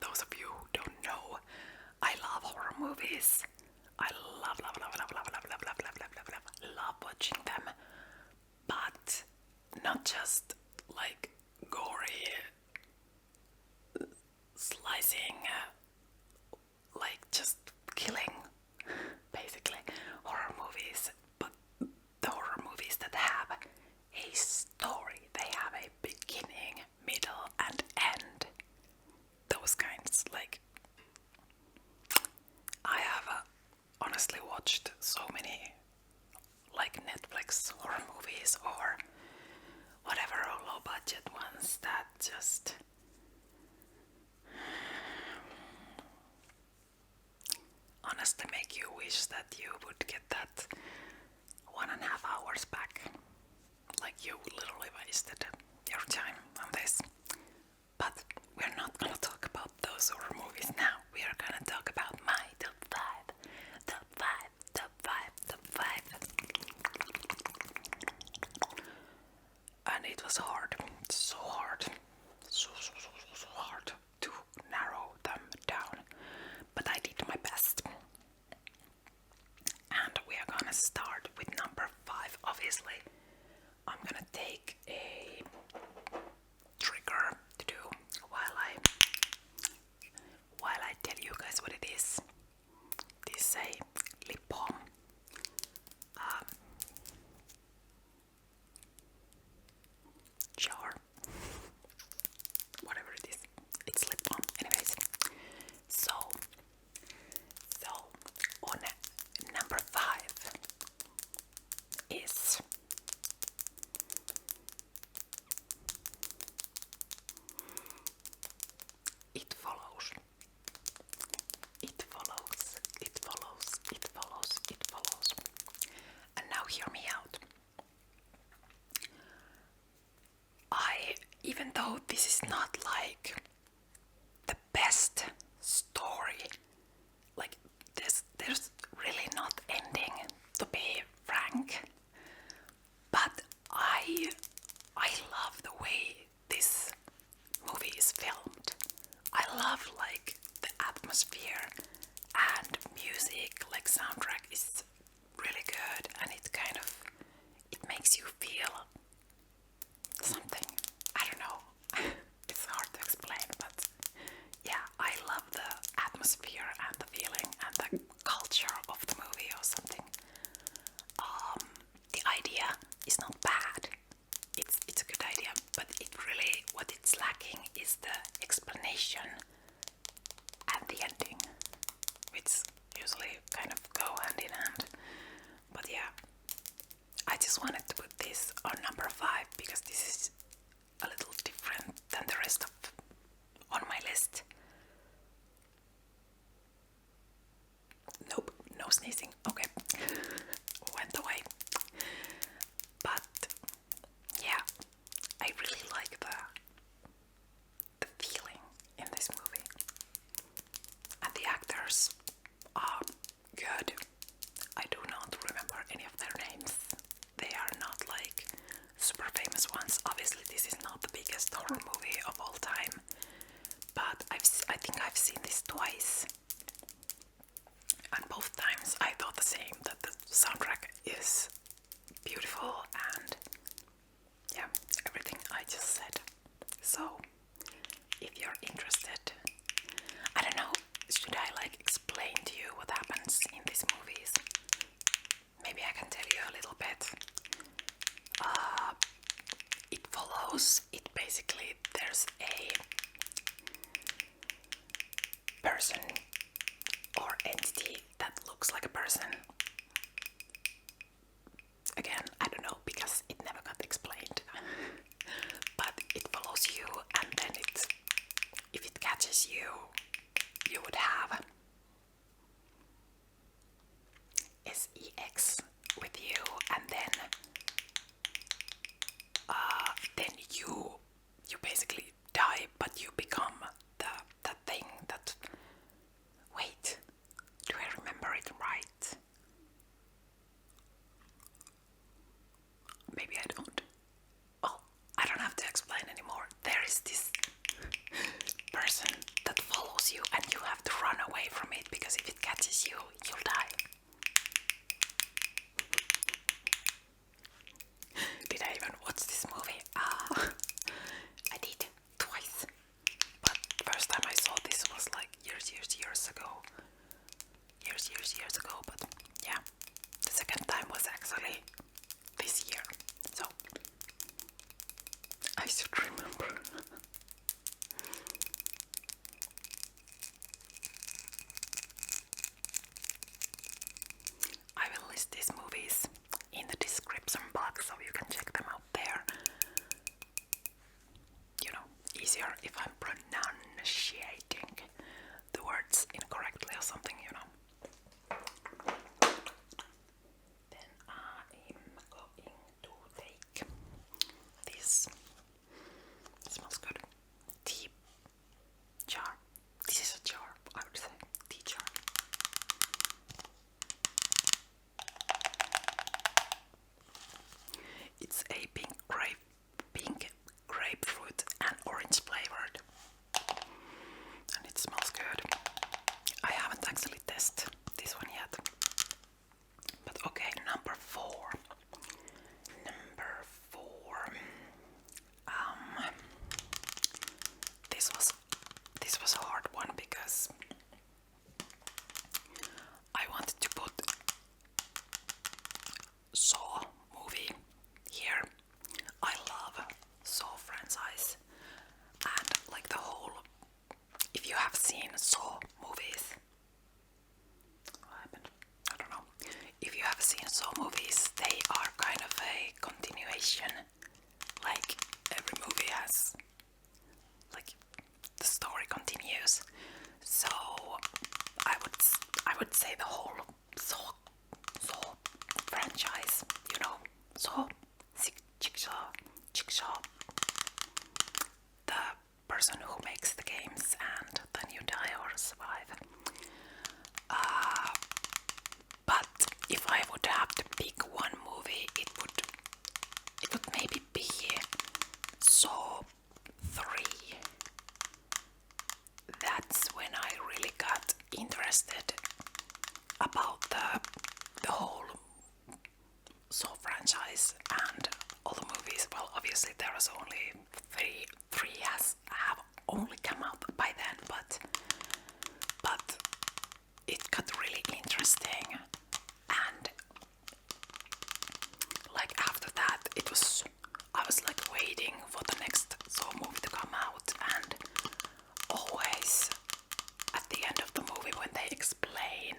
those of you who don't know, I love horror movies. I love watching them. But not just like gory, slicing, like just killing, basically, horror movies. But the horror movies that have a story, they have a beginning, middle, and end. Those kinds, like, I have honestly watched so many like Netflix horror movies or whatever low budget ones that just honestly make you wish that you would get that 1.5 hours back. Like you literally wasted your time on this. But we're not gonna talk about those horror movies now. We are gonna talk about my top 5. And it was hard, so hard, so hard to narrow them down. But I did my best. And we are gonna start with number 5, obviously. I'm gonna take a trigger to do while I tell you guys what it is. This is a lip balm. Jar. Whatever it is. It's lip balm. Anyways. So on number 5 is It Follows. It follows, it follows, it follows, it follows. And now hear me out. Even though this is not like the best story, like there's really not ending, to be frank, but I love the way this movie is filmed. I love like the atmosphere and music, like soundtrack is really good, and it makes you feel something. I don't know. It's hard to explain, but yeah, I love the atmosphere and the feeling and the culture of the movie or something. The idea is not bad. It's a good idea, but what it's lacking is the explanation and the ending, which usually kind of go hand in hand. But yeah, I just wanted to put this on number 5 because this is a little different than the rest of on my list. Nope, no sneezing. Okay, went away. But yeah, I really like the feeling in this movie, and the actors are good. I do not remember any of their names. They are not like super famous ones. Obviously, this is not the biggest horror movie of all time, but I think I've seen this twice, and both times I thought the same, that the soundtrack is beautiful and yeah, everything I just said. So if you're interested, I don't know, should I like explain to you what happens in these movies? Maybe I can tell you a little bit. It follows, it basically, there's a person or entity that looks like a person. Again, I don't know because it never got explained. But it follows you, and then if it catches you, you would have sex with you, and then you basically die, but you become the thing that. Wait, do I remember it right? follows you and you have to run away from it because if it catches you, you'll die. Did I even watch this movie? I did twice. But first time I saw this was like years ago. Years ago, but yeah. The second time was actually this year. So I should remember. I will list these movies in the description box so you can check them out there. You know, easier if I'm pronunciating the words incorrectly or something, you know. Then I'm going to take this. It smells good. Tea jar. This is a jar, I would say. Tea jar. It's a pink grapefruit and orange flavored, and it smells good. I haven't actually tested this one yet, but okay. Number four. This was a hard one because I wanted to put Saw movie here. I love Saw franchise and like the whole. If you have seen Saw movies, what happened? I don't know. If you have seen Saw movies, they are kind of a continuation. Like every movie has, like the story continues. So I would say the whole Saw franchise, you know, Saw, Jigsaw, the person who makes the games and then you die or survive. But if I would have to pick one movie, it would maybe be Saw 3. That's when I really got interested about the whole Saw franchise and all the movies. Well, obviously there was only three have only come out by then, but it got really interesting, and like after that I was like waiting for the next Saw movie to come out, and always at the end of the movie when they explain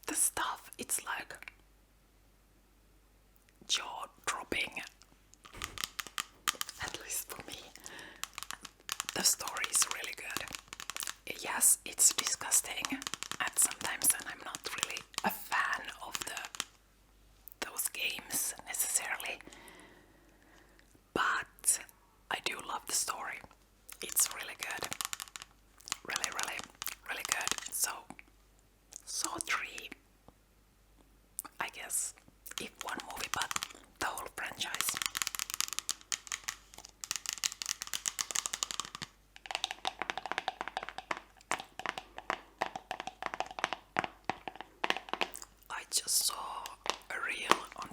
the stuff, it's like jaw-dropping, at least for me. The story is really good. Yes, it's disgusting at sometimes, and I'm not really a fan of those games necessarily, but I do love the story. It's really good. Really, really, really good. So, Saw 3, I guess, if one movie, but the whole franchise. I just saw a reel on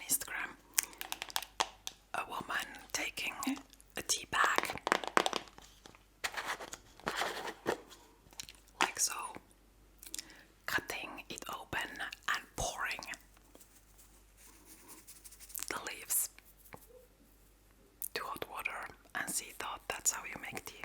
Instagram. A woman taking a tea bag, like so, cutting it open and pouring the leaves to hot water, and she thought that's how you make tea.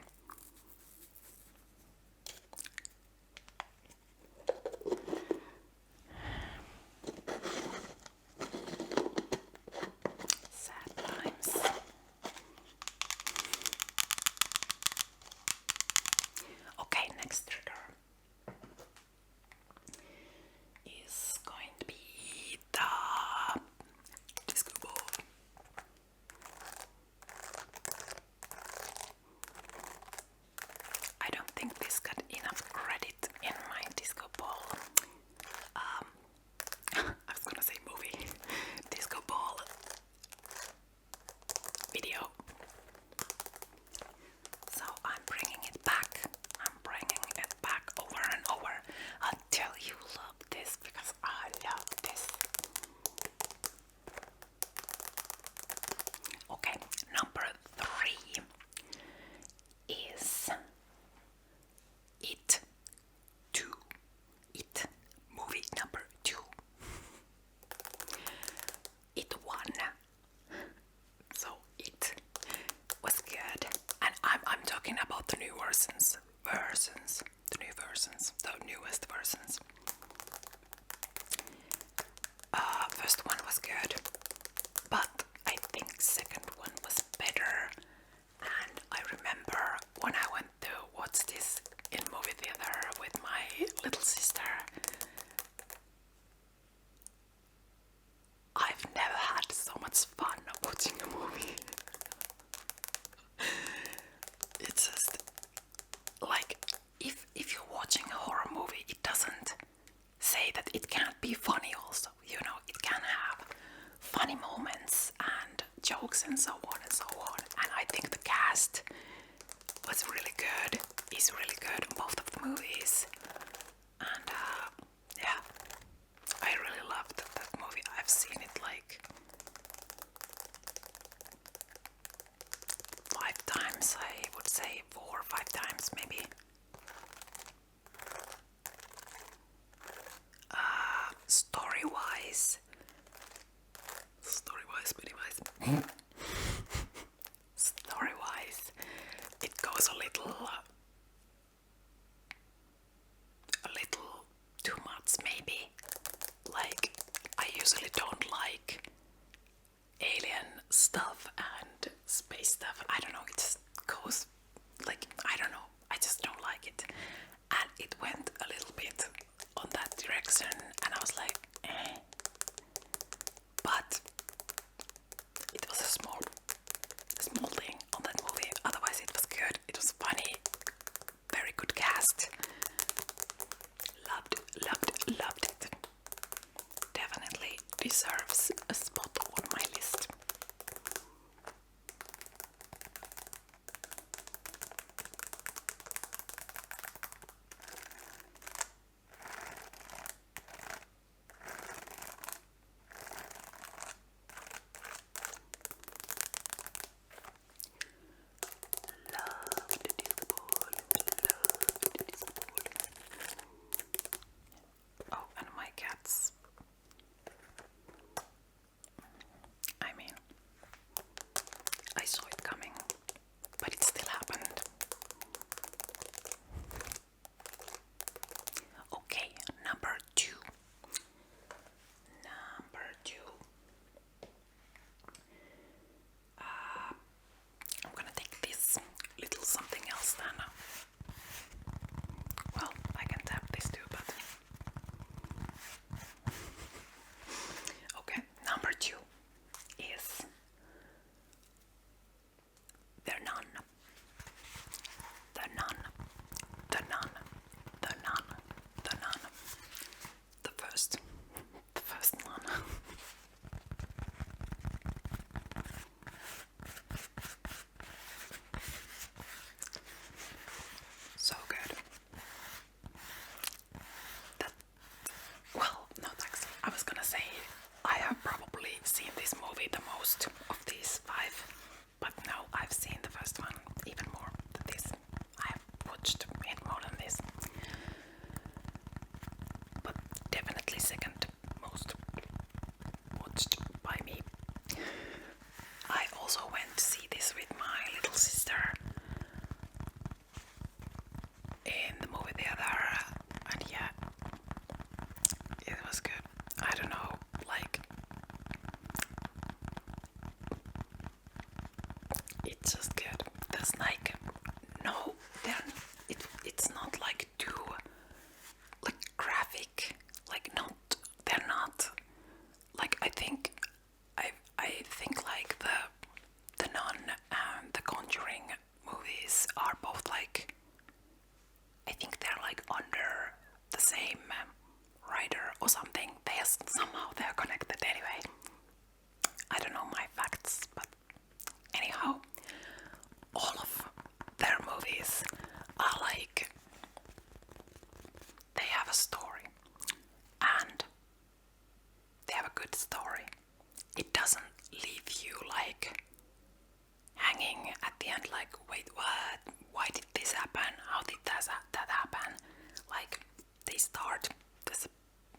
I've never had so much fun watching a movie. It's just like if you're watching a horror movie, it doesn't say that it can't be funny also. You know, it can have funny moments and jokes and so on and so on. And I think the cast was really good, is really good in both of the movies. And yeah, I really loved that movie. I've seen it like 5 times, I would say 4 or 5 times maybe. Story-wise, story-wise, it goes a little too much maybe. Like, I usually don't like alien stuff and space stuff. I don't know, it just goes like, I don't know, I just don't like it. And it went a little bit on that direction and I was like, eh. But it was a small thing on that movie. Otherwise it was good, it was funny, very good cast. Loved it. Definitely deserves a spot on my list. Oh, and my cats. I mean, I saw it coming, but it still happened. Okay, number 2. I'm gonna take this little something else then. Well, I can tap this too, but okay, number 2 is The Nun. The first Nun. So good. Well, no thanks. I was gonna say I have probably seen this movie the most of these 5, but no, I've seen the first one even more than this. I have watched it more than this, but definitely second most watched by me. I also went to see this with my little sister in the movie theater, and yeah, it was good. I don't know, like, it's just good. There's like no, it's not like too like graphic, like they're not like, I think like the Nun and the Conjuring movies are both like, I think they're like under the same writer or something. Somehow they're connected anyway. I don't know my facts, but anyhow, all of their movies are like, they have a story, and they have a good story. It doesn't leave you like hanging at the end like, wait, what? Why did this happen? How did that happen? Like, they start, there's a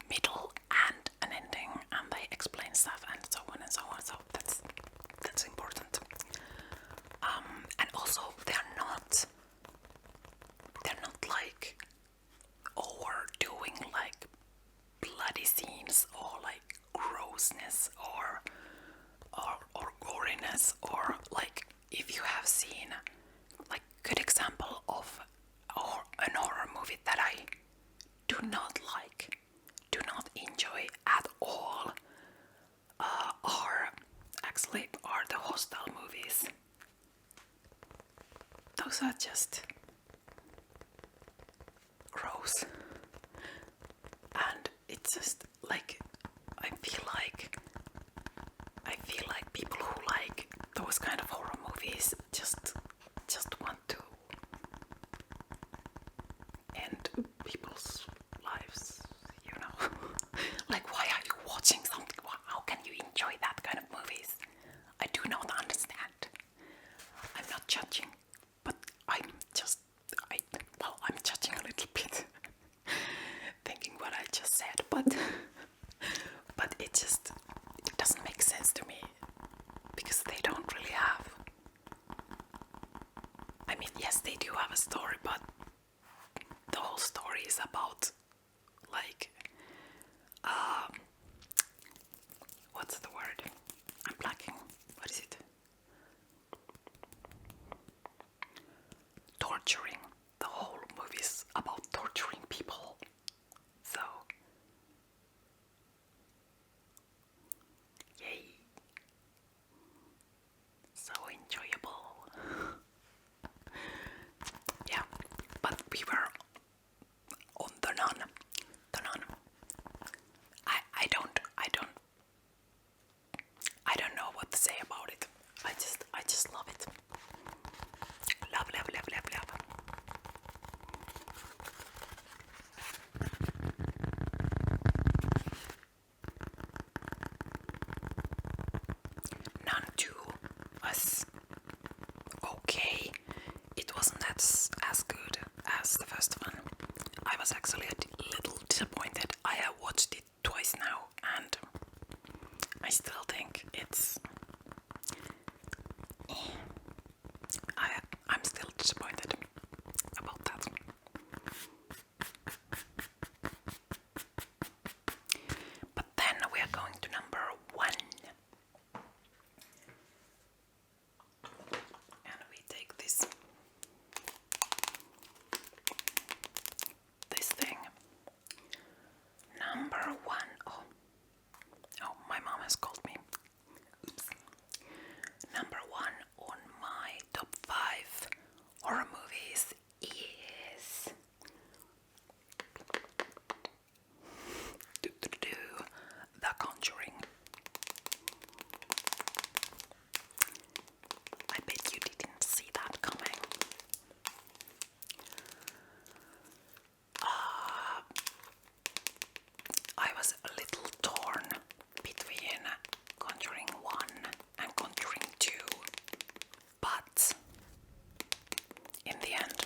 middle and an ending, and they explain stuff and so on and so on. So that's important. And also they're not like overdoing like bloody scenes or like grossness or goriness, or like, if you have seen like good example of an horror movie that I do not enjoy at all, just gross. And it's just like I feel like people who like those kind of horror movies just want to end people's lives, you know. Like, why are you watching something? How can you enjoy that kind of movies? I do not understand. I'm not judging, but I'm judging a little bit, thinking what I just said, but it doesn't make sense to me, because they don't really have. I mean, yes, they do have a story, but the whole story is about, like, what's the word? I'm blacking. What is it? Torturing. The whole movie is about torturing people. So, yay. So enjoyable. Yeah, but we were on the Nun. I don't know what to say about it. I just love it. Love. Nun 2 was okay. It wasn't as good as the first one. I was actually a little disappointed. I have watched it twice now, and I still think it's... I'm still disappointed about that. But then we are going to number 1. And we take this thing. Number 1. Oh, my mom has called me. Oops. Number 1 on my top 5 horror movies is The Conjuring. I bet you didn't see that coming. I was a little torn between Conjuring 1 and Conjuring 2, but in the end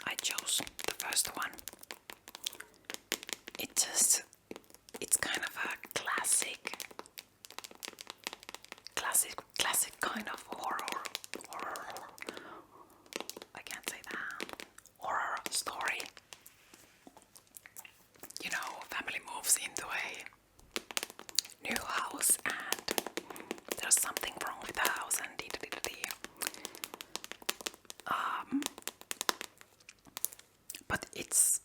I chose the first one. It's kind of a classic kind of horror. I can't say that. Horror story. You know, family moves into a new house and there's something wrong with the house and but it's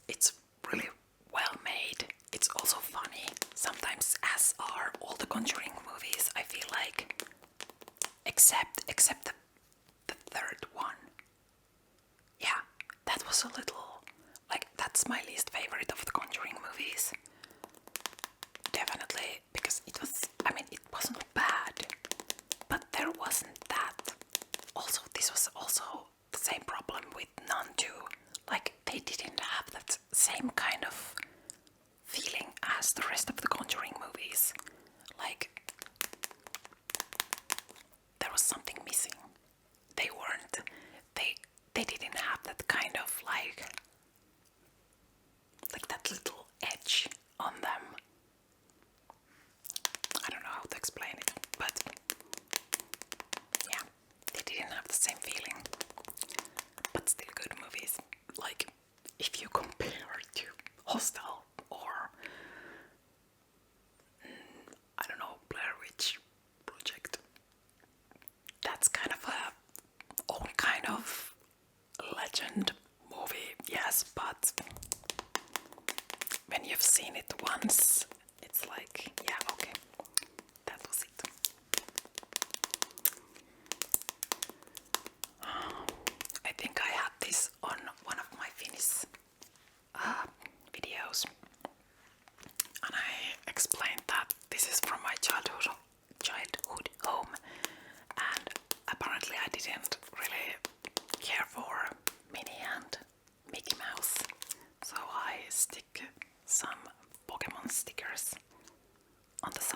really well made. It's also funny. Sometimes, as are all the Conjuring movies, I feel like, except the third one. Yeah, that was a little, like, that's my least favorite of the Conjuring movies. Definitely, because it wasn't bad, but there wasn't that. Also, this was also the same problem with Nun 2. Like, they didn't have that same kind of feeling as the rest of the Conjuring movies. Like, there was something missing. They didn't have that kind of like that little edge on them. I don't know how to explain it, but yeah, they didn't have the same feeling. But still good movies. Like, if you compare to Hostel or I don't know, Blair Witch Project, that's kind of a own kind of legend movie, yes, but when you've seen it once, it's like, yeah, okay, that was it.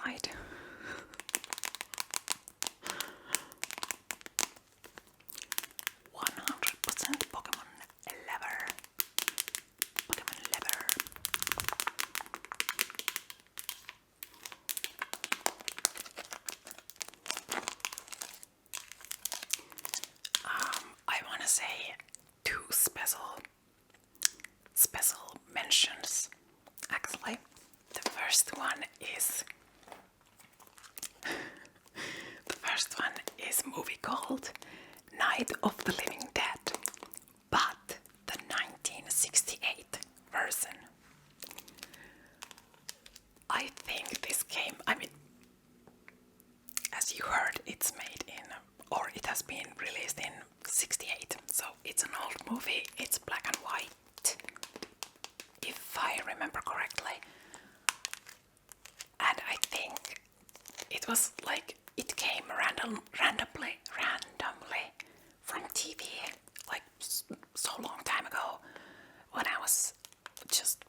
side. Pokemon lover. Pokemon lover. I want to say two special mentions. Actually, the first one is a movie called Night of the Living Dead, but the 1968 version. I think this came, as you heard, it's made in, or it has been released in 68, so it's an old movie, it's black and white, if I remember correctly. And I think it was like, it came randomly from TV, like so long time ago, when I was just,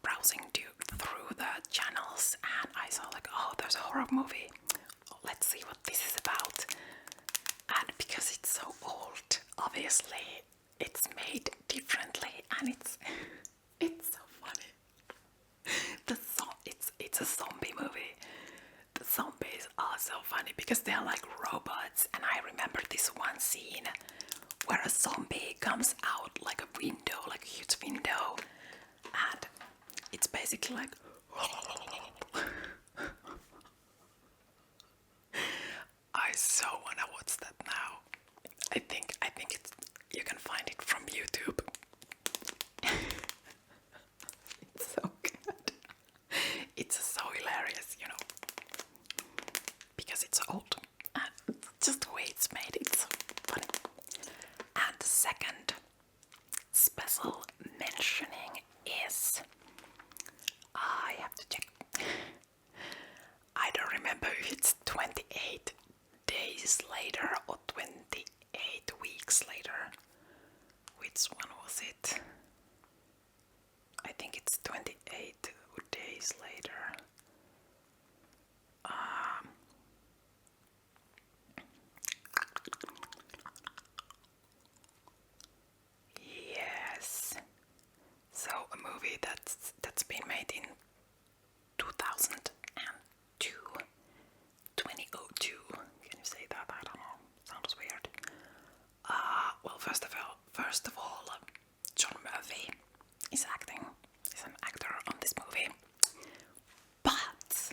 browsing through the channels, and I saw like, oh, there's a horror movie. Let's see what this is about. And because it's so old, obviously it's made differently, and it's so funny. It's a zombie movie. The zombies are so funny because they're like robots, and I remember this one scene where a zombie comes out like a window, like a huge window, and it's basically like I so wanna watch that now. I think it's, you can find it from YouTube. It's so good. It's so hilarious, because it's old and just the way it's made, it's so funny. And the second special mentioning is, I have to check. I don't remember if it's 28 days later or 28 weeks later. Which one was it? I think it's 28 days later. Yes. So a movie that's been made in 2002. 2002. Can you say that? I don't know. Sounds weird. Well, first of all, John Murphy is acting. He's an actor on this movie. But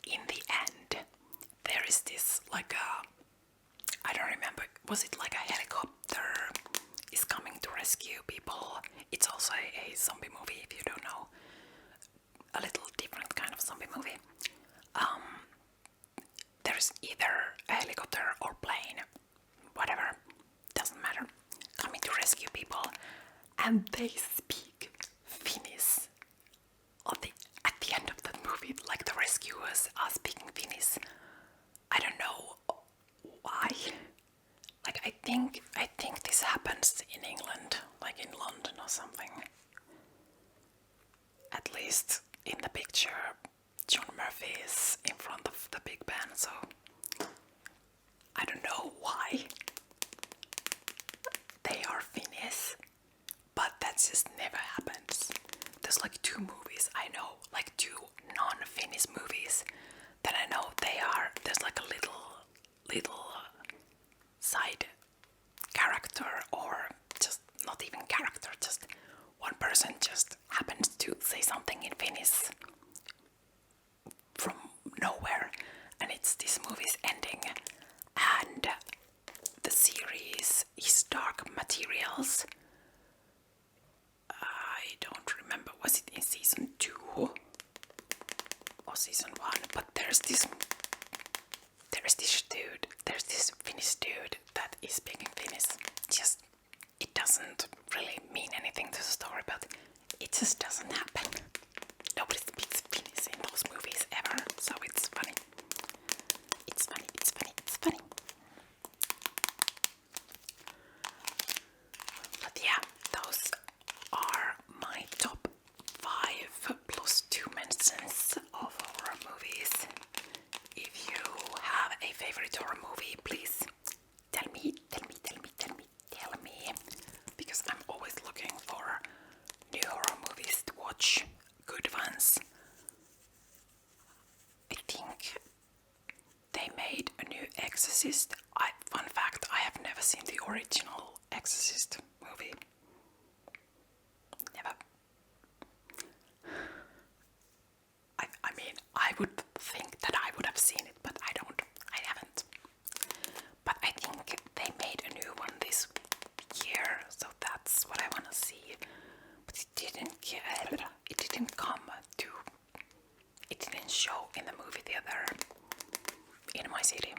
in the end, there is this like I don't remember. Was it like a helicopter is coming to rescue people? It's also a zombie movie, if you don't know. A little different kind of zombie movie. There's either a helicopter or plane, whatever, doesn't matter, coming to rescue people, and they speak Finnish. At the end of the movie, like the rescuers are speaking Finnish. I don't know why. Like I think this happens in England, like in London or something. At least in the picture, John Murphy is in front of the big band, so I don't know why they are Finnish, but that just never happens. There's like two movies I know, like two non-Finnish movies that I know there's like a little side character, or just not even character, just one person just happens to say something in Finnish from nowhere, and it's this movie's ending, and the series is Dark Materials. I don't remember, was it in season 2 or season 1, but there's this Finnish dude that is speaking Finnish. Just, it doesn't really mean anything to the story, but it just doesn't happen. Nobody speaks Finnish in those movies ever, so it's funny. It's funny. But yeah, those are my top my city.